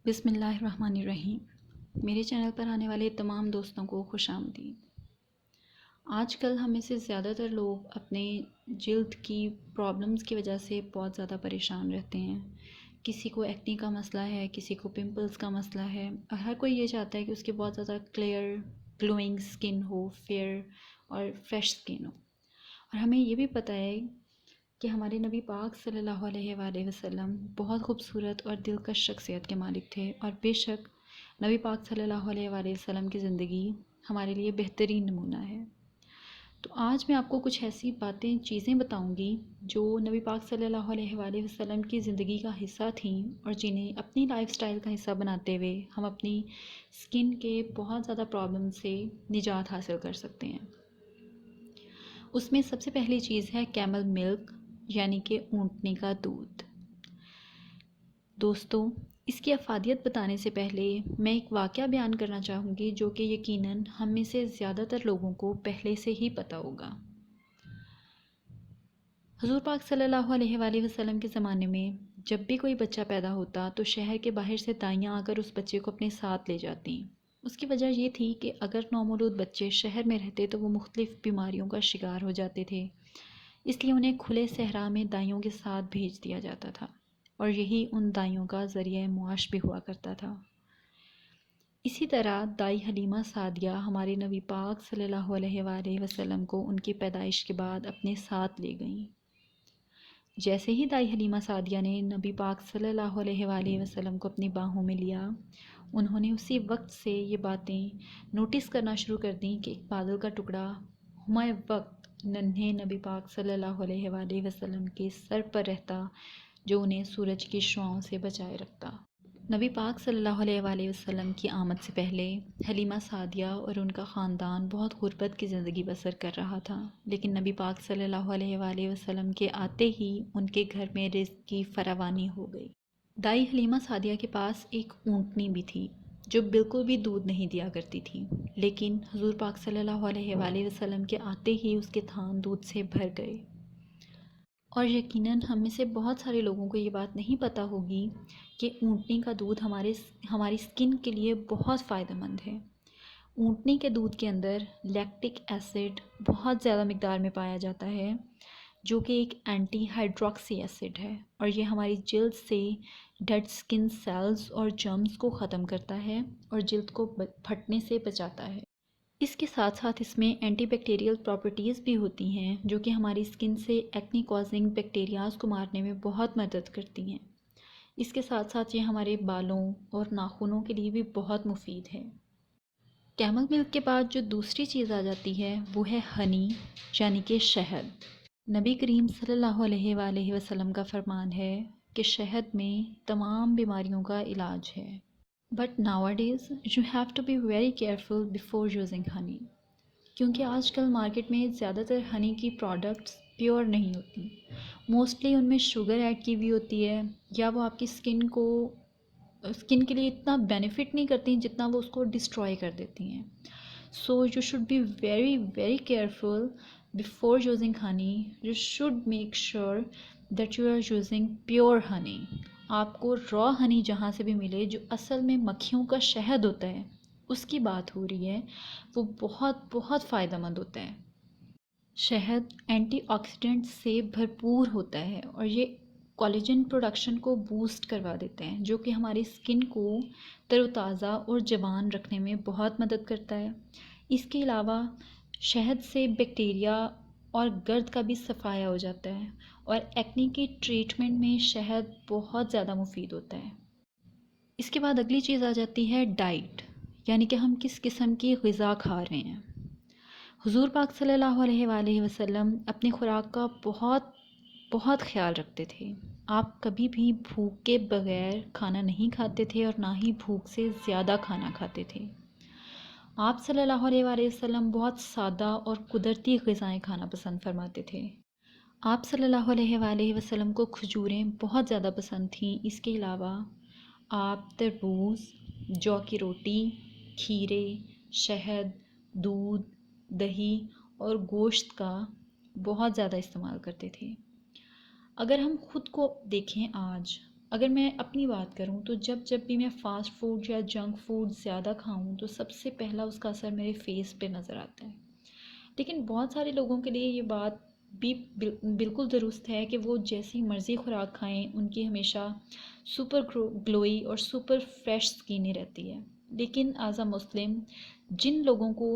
بسم اللہ الرحمن الرحیم۔ میرے چینل پر آنے والے تمام دوستوں کو خوش آمدید۔ آج کل ہم میں سے زیادہ تر لوگ اپنے جلد کی پرابلمز کی وجہ سے بہت زیادہ پریشان رہتے ہیں۔ کسی کو ایکنی کا مسئلہ ہے، کسی کو پمپلز کا مسئلہ ہے، اور ہر کوئی یہ چاہتا ہے کہ اس کی بہت زیادہ کلیئر گلوئنگ سکن ہو، فیئر اور فریش سکن ہو۔ اور ہمیں یہ بھی پتہ ہے کہ ہمارے نبی پاک صلی اللہ علیہ وآلہ وسلم بہت خوبصورت اور دلکش شخصیت کے مالک تھے، اور بے شک نبی پاک صلی اللہ علیہ وآلہ وسلم کی زندگی ہمارے لیے بہترین نمونہ ہے۔ تو آج میں آپ کو کچھ ایسی چیزیں بتاؤں گی جو نبی پاک صلی اللہ علیہ وآلہ وسلم کی زندگی کا حصہ تھیں، اور جنہیں اپنی لائف سٹائل کا حصہ بناتے ہوئے ہم اپنی سکن کے بہت زیادہ پرابلم سے نجات حاصل کر سکتے ہیں۔ اس میں سب سے پہلی چیز ہے کیمل ملک، یعنی کہ اونٹنی کا دودھ۔ دوستو، اس کی افادیت بتانے سے پہلے میں ایک واقعہ بیان کرنا چاہوں گی جو کہ یقیناً ہم میں سے زیادہ تر لوگوں کو پہلے سے ہی پتہ ہوگا۔ حضور پاک صلی اللہ علیہ وآلہ وسلم کے زمانے میں جب بھی کوئی بچہ پیدا ہوتا تو شہر کے باہر سے دائیاں آ کر اس بچے کو اپنے ساتھ لے جاتی۔ اس کی وجہ یہ تھی کہ اگر نومولود بچے شہر میں رہتے تو وہ مختلف بیماریوں کا شکار ہو جاتے تھے، اس لیے انہیں کھلے صحرا میں دائیوں کے ساتھ بھیج دیا جاتا تھا، اور یہی ان دائیوں کا ذریعہ معاش بھی ہوا کرتا تھا۔ اسی طرح دائی حلیمہ سعدیہ ہمارے نبی پاک صلی اللہ علیہ وآلہ وسلم کو ان کی پیدائش کے بعد اپنے ساتھ لے گئیں۔ جیسے ہی دائی حلیمہ سعدیہ نے نبی پاک صلی اللہ علیہ وآلہ وسلم کو اپنی باہوں میں لیا، انہوں نے اسی وقت سے یہ باتیں نوٹس کرنا شروع کر دیں کہ ایک بادل کا ٹکڑا ہمہ وقت ننھے نبی پاک صلی اللہ علیہ وآلہ وسلم کے سر پر رہتا، جو انہیں سورج کی شعاؤں سے بچائے رکھتا۔ نبی پاک صلی اللہ علیہ وآلہ وسلم کی آمد سے پہلے حلیمہ سعدیہ اور ان کا خاندان بہت غربت کی زندگی بسر کر رہا تھا، لیکن نبی پاک صلی اللہ علیہ وآلہ وسلم کے آتے ہی ان کے گھر میں رزق کی فراوانی ہو گئی۔ دائی حلیمہ سعدیہ کے پاس ایک اونٹنی بھی تھی جو بالکل بھی دودھ نہیں دیا کرتی تھی، لیکن حضور پاک صلی اللہ علیہ وآلہ وسلم کے آتے ہی اس کے تھان دودھ سے بھر گئے۔ اور یقیناً ہم میں سے بہت سارے لوگوں کو یہ بات نہیں پتہ ہوگی کہ اونٹنی کا دودھ ہماری سکن کے لیے بہت فائدہ مند ہے۔ اونٹنی کے دودھ کے اندر لیکٹک ایسڈ بہت زیادہ مقدار میں پایا جاتا ہے، جو کہ ایک اینٹی ہائیڈروکسی ایسڈ ہے، اور یہ ہماری جلد سے ڈیڈ سکن سیلز اور جرمز کو ختم کرتا ہے اور جلد کو پھٹنے سے بچاتا ہے۔ اس کے ساتھ ساتھ اس میں اینٹی بیکٹیریل پراپرٹیز بھی ہوتی ہیں جو کہ ہماری سکن سے ایکنی کازنگ بیکٹیریاز کو مارنے میں بہت مدد کرتی ہیں۔ اس کے ساتھ ساتھ یہ ہمارے بالوں اور ناخنوں کے لیے بھی بہت مفید ہے۔ کیمل ملک کے بعد جو دوسری چیز آ جاتی ہے وہ ہے ہنی، یعنی کہ شہد۔ نبی کریم صلی اللہ علیہ وآلہ وسلم کا فرمان ہے کہ شہد میں تمام بیماریوں کا علاج ہے۔ But nowadays you have to be very careful before using honey، کیونکہ آج کل مارکیٹ میں زیادہ تر ہنی کی پروڈکٹس پیور نہیں ہوتی، موسٹلی ان میں شوگر ایڈ کی ہوئی ہوتی ہے، یا وہ آپ کی سکن کے لیے اتنا بینیفٹ نہیں کرتی جتنا وہ اس کو ڈسٹروائے کر دیتی ہیں۔ So you should be very very careful before using honey. You should make sure that you are using pure honey. آپ کو را ہنی جہاں سے بھی ملے، جو اصل میں مکھیوں کا شہد ہوتا ہے، اس کی بات ہو رہی ہے، وہ بہت بہت فائدہ مند ہوتا ہے۔ شہد اینٹی آکسیڈنٹ سے بھرپور ہوتا ہے، اور یہ کولیجن پروڈکشن کو بوسٹ کروا دیتے ہیں، جو کہ ہماری سکن کو تر و تازہ اور جوان رکھنے میں بہت مدد کرتا ہے۔ اس کے علاوہ شہد سے بیکٹیریا اور گرد کا بھی صفایا ہو جاتا ہے، اور ایکنی کی ٹریٹمنٹ میں شہد بہت زیادہ مفید ہوتا ہے۔ اس کے بعد اگلی چیز آ جاتی ہے ڈائٹ، یعنی کہ ہم کس قسم کی غذا کھا رہے ہیں۔ حضور پاک صلی اللہ علیہ وآلہ وسلم اپنی خوراک کا بہت خیال رکھتے تھے۔ آپ کبھی بھی بھوک کے بغیر کھانا نہیں کھاتے تھے، اور نہ ہی بھوک سے زیادہ کھانا کھاتے تھے۔ آپ صلی اللہ علیہ وآلہ وسلم بہت سادہ اور قدرتی غذائیں کھانا پسند فرماتے تھے۔ آپ صلی اللہ علیہ وآلہ وسلم کو کھجوریں بہت زیادہ پسند تھیں۔ اس کے علاوہ آپ تربوز، جو کی روٹی، کھیرے، شہد، دودھ، دہی اور گوشت کا بہت زیادہ استعمال کرتے تھے۔ اگر ہم خود کو دیکھیں آج، اگر میں اپنی بات کروں تو جب بھی میں فاسٹ فوڈ یا جنک فوڈ زیادہ کھاؤں تو سب سے پہلا اس کا اثر میرے فیس پہ نظر آتا ہے. لیکن بہت سارے لوگوں کے لیے یہ بات بھی بالکل درست ہے کہ وہ جیسی مرضی خوراک کھائیں ان کی ہمیشہ سپر گلوئی اور سپر فریش سکین ہی رہتی ہے. لیکن ایز اے مسلم جن لوگوں کو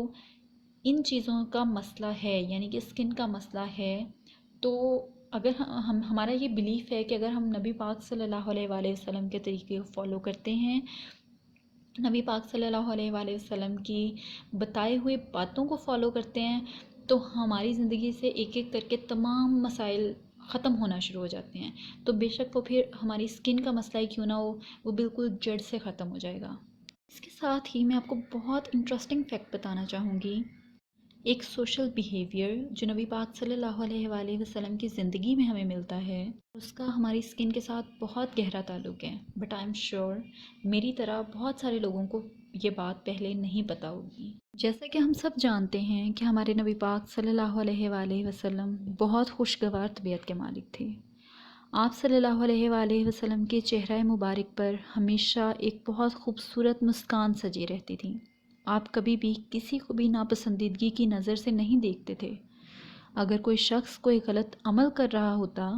ان چیزوں کا مسئلہ ہے، یعنی کہ اسکن کا مسئلہ ہے، تو اگر ہمارا یہ بلیف ہے کہ اگر ہم نبی پاک صلی اللہ علیہ وآلہ وسلم کے طریقے کو فالو کرتے ہیں، نبی پاک صلی اللہ علیہ وآلہ وسلم کی بتائے ہوئے باتوں کو فالو کرتے ہیں، تو ہماری زندگی سے ایک ایک کر کے تمام مسائل ختم ہونا شروع ہو جاتے ہیں. تو بے شک وہ پھر ہماری اسکن کا مسئلہ ہی کیوں نہ ہو، وہ بالکل جڑ سے ختم ہو جائے گا. اس کے ساتھ ہی میں آپ کو بہت انٹرسٹنگ فیکٹ بتانا چاہوں گی. ایک سوشل بیہیویئر جو نبی پاک صلی اللہ علیہ وآلہ وسلم کی زندگی میں ہمیں ملتا ہے، اس کا ہماری اسکن کے ساتھ بہت گہرا تعلق ہے. بٹ آئی ایم شیور میری طرح بہت سارے لوگوں کو یہ بات پہلے نہیں پتہ ہوگی. جیسا کہ ہم سب جانتے ہیں کہ ہمارے نبی پاک صلی اللہ علیہ وآلہ وسلم بہت خوشگوار طبیعت کے مالک تھے. آپ صلی اللہ علیہ وآلہ وسلم کے چہرہ مبارک پر ہمیشہ ایک بہت خوبصورت مسکان سجی رہتی تھی. آپ کبھی بھی کسی کو بھی ناپسندیدگی کی نظر سے نہیں دیکھتے تھے. اگر کوئی شخص کوئی غلط عمل کر رہا ہوتا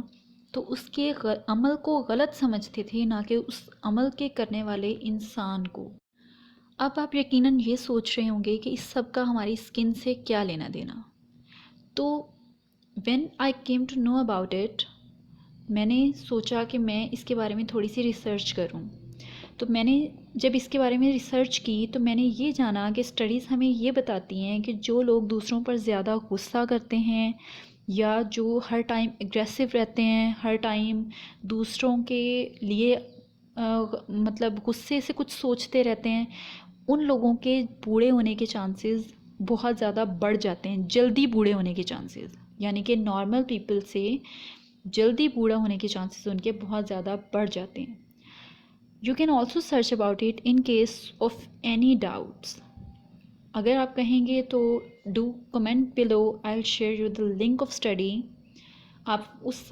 تو اس کے عمل کو غلط سمجھتے تھے، نہ کہ اس عمل کے کرنے والے انسان کو. اب آپ یقیناً یہ سوچ رہے ہوں گے کہ اس سب کا ہماری اسکن سے کیا لینا دینا. تو when I came to know about it، میں نے سوچا کہ میں اس کے بارے میں تھوڑی سی ریسرچ کروں. تو میں نے جب اس کے بارے میں ریسرچ کی تو میں نے یہ جانا کہ اسٹڈیز ہمیں یہ بتاتی ہیں کہ جو لوگ دوسروں پر زیادہ غصہ کرتے ہیں یا جو ہر ٹائم اگریسو رہتے ہیں، ہر ٹائم دوسروں کے لیے مطلب غصے سے کچھ سوچتے رہتے ہیں، ان لوگوں کے بوڑھے ہونے کے چانسز بہت زیادہ بڑھ جاتے ہیں، جلدی بوڑھے ہونے کے چانسز، یعنی کہ نارمل پیپل سے جلدی بوڑھا ہونے کے چانسز ان کے بہت زیادہ بڑھ جاتے ہیں. You can also search about it in case of any doubts. اگر آپ کہیں گے تو do comment below. I'll share you the link of study. آپ اس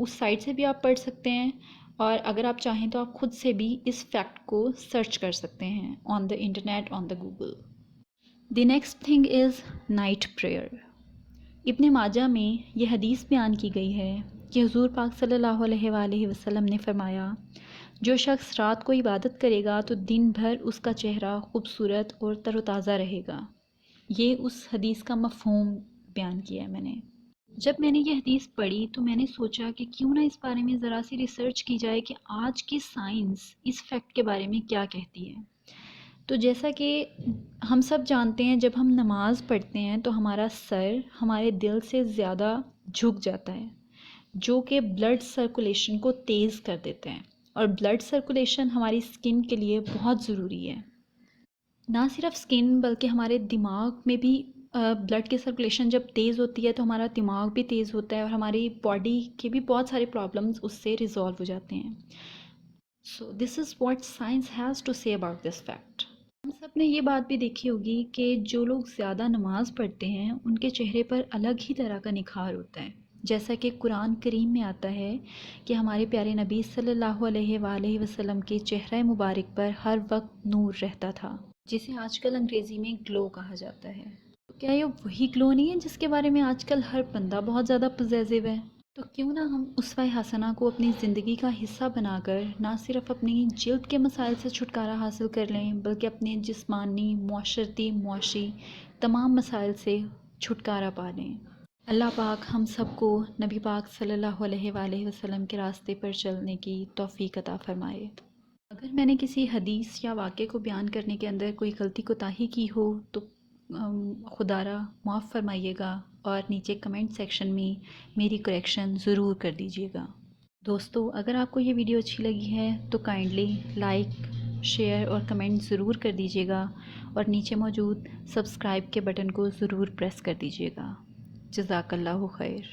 سائٹ سے بھی آپ پڑھ سکتے ہیں، اور اگر آپ چاہیں تو آپ خود سے بھی اس فیکٹ کو سرچ کر سکتے ہیں on the internet, on the Google. The next thing is night prayer. ابن ماجہ میں یہ حدیث بیان کی گئی ہے کہ حضور پاک صلی اللہ علیہ وآلہ وسلم نے فرمایا، جو شخص رات کو عبادت کرے گا تو دن بھر اس کا چہرہ خوبصورت اور تر و تازہ رہے گا. یہ اس حدیث کا مفہوم بیان کیا ہے میں نے. جب میں نے یہ حدیث پڑھی تو میں نے سوچا کہ کیوں نہ اس بارے میں ذرا سی ریسرچ کی جائے کہ آج کی سائنس اس فیکٹ کے بارے میں کیا کہتی ہے. تو جیسا کہ ہم سب جانتے ہیں جب ہم نماز پڑھتے ہیں تو ہمارا سر ہمارے دل سے زیادہ جھک جاتا ہے، جو کہ بلڈ سرکولیشن کو تیز کر دیتا ہے، اور بلڈ سرکولیشن ہماری اسکن کے لیے بہت ضروری ہے. نہ صرف اسکن بلکہ ہمارے دماغ میں بھی بلڈ کی سرکولیشن جب تیز ہوتی ہے تو ہمارا دماغ بھی تیز ہوتا ہے، اور ہماری باڈی کے بھی بہت سارے پرابلمز اس سے ریزالو ہو جاتے ہیں. So this is what science has to say about this fact. ہم سب نے یہ بات بھی دیکھی ہوگی کہ جو لوگ زیادہ نماز پڑھتے ہیں ان کے چہرے پر الگ ہی طرح کا نکھار ہوتا ہے. جیسا کہ قرآن کریم میں آتا ہے کہ ہمارے پیارے نبی صلی اللہ علیہ وآلہ وسلم کے چہرہ مبارک پر ہر وقت نور رہتا تھا، جسے آج کل انگریزی میں گلو کہا جاتا ہے. تو کیا یہ وہی گلو نہیں ہے جس کے بارے میں آج کل ہر بندہ بہت زیادہ پوزیسو ہے؟ تو کیوں نہ ہم اسوہ حسنہ کو اپنی زندگی کا حصہ بنا کر نہ صرف اپنی جلد کے مسائل سے چھٹکارا حاصل کر لیں بلکہ اپنے جسمانی، معاشی تمام مسائل سے چھٹکارا پا لیں. اللہ پاک ہم سب کو نبی پاک صلی اللہ علیہ وآلہ وسلم کے راستے پر چلنے کی توفیق عطا فرمائے. اگر میں نے کسی حدیث یا واقعے کو بیان کرنے کے اندر کوئی غلطی کوتاہی کی ہو تو خدا را معاف فرمائیے گا، اور نیچے کمنٹ سیکشن میں میری کریکشن ضرور کر دیجیے گا. دوستو، اگر آپ کو یہ ویڈیو اچھی لگی ہے تو کائنڈلی لائک، شیئر اور کمنٹ ضرور کر دیجیے گا، اور نیچے موجود سبسکرائب کے بٹن کو ضرور پریس کر دیجیے گا. جزاک اللہ خیر.